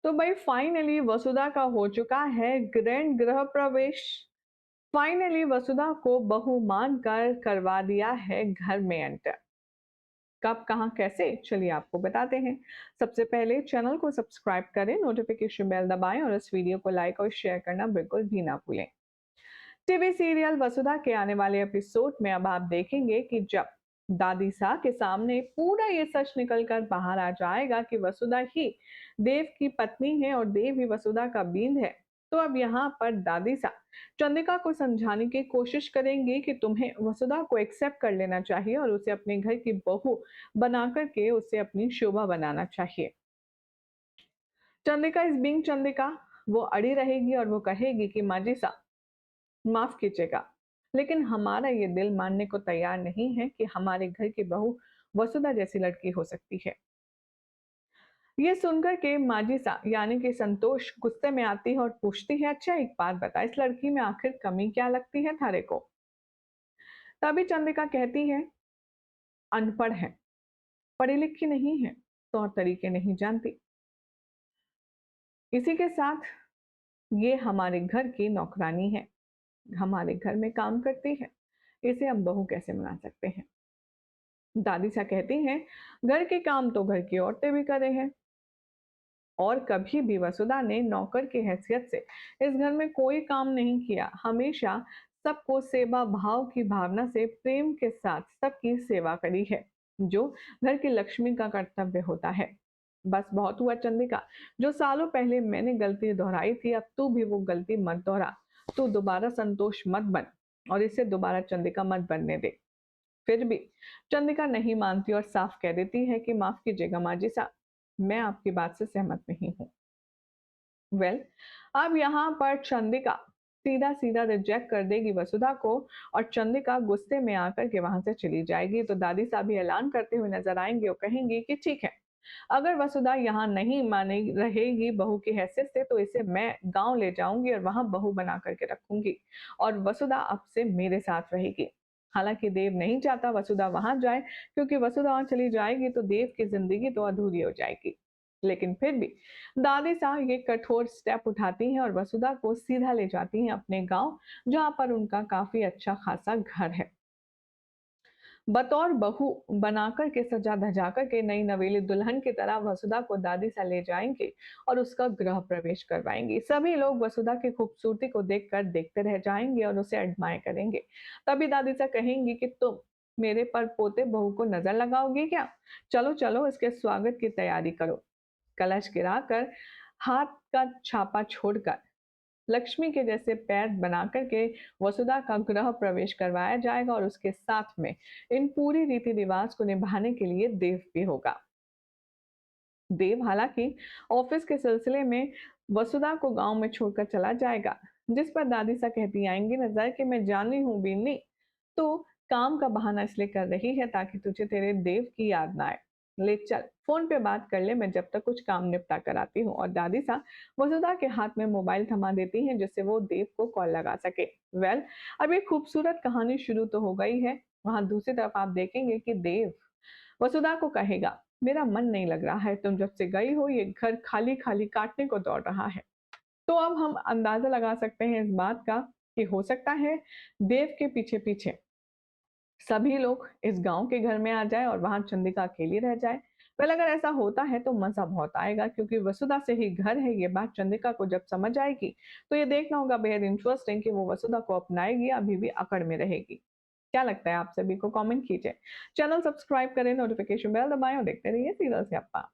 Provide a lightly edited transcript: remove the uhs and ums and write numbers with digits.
तो भाई फाइनली वसुधा का हो चुका है ग्रैंड गृह प्रवेश। फाइनली वसुधा को बहू मानकर करवा दिया है घर में एंटर। कब कहाँ कैसे चलिए आपको बताते हैं। सबसे पहले चैनल को सब्सक्राइब करें, नोटिफिकेशन बेल दबाएं और इस वीडियो को लाइक और शेयर करना बिल्कुल भी ना भूलें। टीवी सीरियल वसुधा के आने वाले एपिसोड में अब आप देखेंगे कि जब दादी सा के सामने पूरा ये सच निकल कर बाहर आ जाएगा कि वसुधा ही देव की पत्नी है और देव ही वसुधा का बींद है, तो अब यहाँ पर दादी सा चंद्रिका को समझाने की कोशिश करेंगी कि तुम्हें वसुधा को एक्सेप्ट कर लेना चाहिए और उसे अपने घर की बहू बना करके उसे अपनी शोभा बनाना चाहिए। चंद्रिका इस बीइंग चंद्रिका वो अड़ी रहेगी और वो कहेगी कि माँ जी सा माफ कीजिएगा, लेकिन हमारा ये दिल मानने को तैयार नहीं है कि हमारे घर की बहू वसुधा जैसी लड़की हो सकती है। ये सुनकर के माजिसा यानी कि संतोष गुस्से में आती है और पूछती है, अच्छा एक बात बता, इस लड़की में आखिर कमी क्या लगती है थारे को? तभी चंद्रिका कहती है, अनपढ़ है, पढ़ी लिखी नहीं है, तौर तरीके नहीं जानती। इसी के साथ ये हमारे घर की नौकरानी है, हमारे घर में काम करती है, इसे हम बहू कैसे बना सकते हैं? दादी सा कहती हैं, घर के काम तो घर की औरतें भी कर रहे हैं और कभी भी वसुधा ने नौकर की हैसियत से इस घर में कोई काम नहीं किया। हमेशा सबको सेवा भाव की भावना से प्रेम के साथ सबकी सेवा करी है, जो घर की लक्ष्मी का कर्तव्य होता है। बस बहुत हुआ चंद्रिका, जो सालों पहले मैंने गलती दोहराई थी, अब तू भी वो गलती मत दोहरा। तू दोबारा संतोष मत बन और इसे दोबारा चंद्रिका मत बनने दे। फिर भी चंद्रिका नहीं मानती और साफ कह देती है कि माफ कीजिएगा माँ जी साहब, मैं आपकी बात से सहमत नहीं हूँ। वेल, अब यहाँ पर चंद्रिका सीधा सीधा रिजेक्ट कर देगी वसुधा को और चंद्रिका गुस्से में आकर के वहां से चली जाएगी। तो दादी साहब भी ऐलान करते हुए नजर आएंगे और कहेंगी कि ठीक है, अगर वसुधा यहाँ नहीं माने रहेगी बहू की हैसियत से, तो इसे मैं गांव ले जाऊंगी और वहां बहू बना करके रखूंगी और वसुधा अब से मेरे साथ रहेगी। हालांकि देव नहीं चाहता वसुधा वहां जाए, क्योंकि वसुधा वहां चली जाएगी तो देव की जिंदगी तो अधूरी हो जाएगी। लेकिन फिर भी दादी साहब ये कठोर स्टेप उठाती हैं और वसुधा को सीधा ले जाती हैं अपने गांव, जहां पर उनका काफी अच्छा खासा घर है। बतौर बहू बनाकर के सजा धजा कर के नई नवेली दुल्हन की तरह वसुधा को दादी सा ले जाएंगे और उसका गृह प्रवेश करवाएंगे। सभी लोग वसुधा की खूबसूरती को देखकर देखते रह जाएंगे और उसे एडमायर करेंगे। तभी दादी सा कहेंगी कि तुम मेरे पर पोते बहू को नजर लगाओगी क्या? चलो चलो इसके स्वागत की तैयारी करो। कलश गिराकर हाथ का छापा छोड़कर लक्ष्मी के जैसे पैर बना करके वसुधा का गृह प्रवेश करवाया जाएगा और उसके साथ में इन पूरी रीति रिवाज को निभाने के लिए देव भी होगा। देव हालांकि ऑफिस के सिलसिले में वसुधा को गांव में छोड़कर चला जाएगा, जिस पर दादी सा कहती आएंगी नजर कि मैं जानी हूँ बीनी, तो काम का बहाना इसलिए कर रही है ताकि तुझे तेरे देव की याद ना आए। ले चल फोन पे बात कर ले, मैं जब तक कुछ काम निपटा कर आती हूँ। और दादी सा वसुधा के हाथ में मोबाइल थमा देती हैं जिससे वो देव को कॉल लगा सके। वेल, अब ये खूबसूरत कहानी शुरू तो हो गई है। वहां दूसरी तरफ आप देखेंगे कि देव वसुधा को कहेगा, मेरा मन नहीं लग रहा है, तुम जब से गई हो ये घर खाली खाली काटने को दौड़ रहा है। तो अब हम अंदाजा लगा सकते हैं इस बात का कि हो सकता है देव के पीछे पीछे सभी लोग इस गांव के घर में आ जाए और वहां चंद्रिका अकेली रह जाए। वेल, अगर ऐसा होता है तो मजा बहुत आएगा, क्योंकि वसुधा से ही घर है, ये बात चंद्रिका को जब समझ आएगी तो ये देखना होगा बेहद इंटरेस्टिंग कि वो वसुधा को अपनाएगी या अभी भी अकड़ में रहेगी। क्या लगता है आप सभी को? कमेंट कीजिए। चैनल सब्सक्राइब करें, नोटिफिकेशन बेल दबाएं और देखते रहिए सीरियल से अप्पा।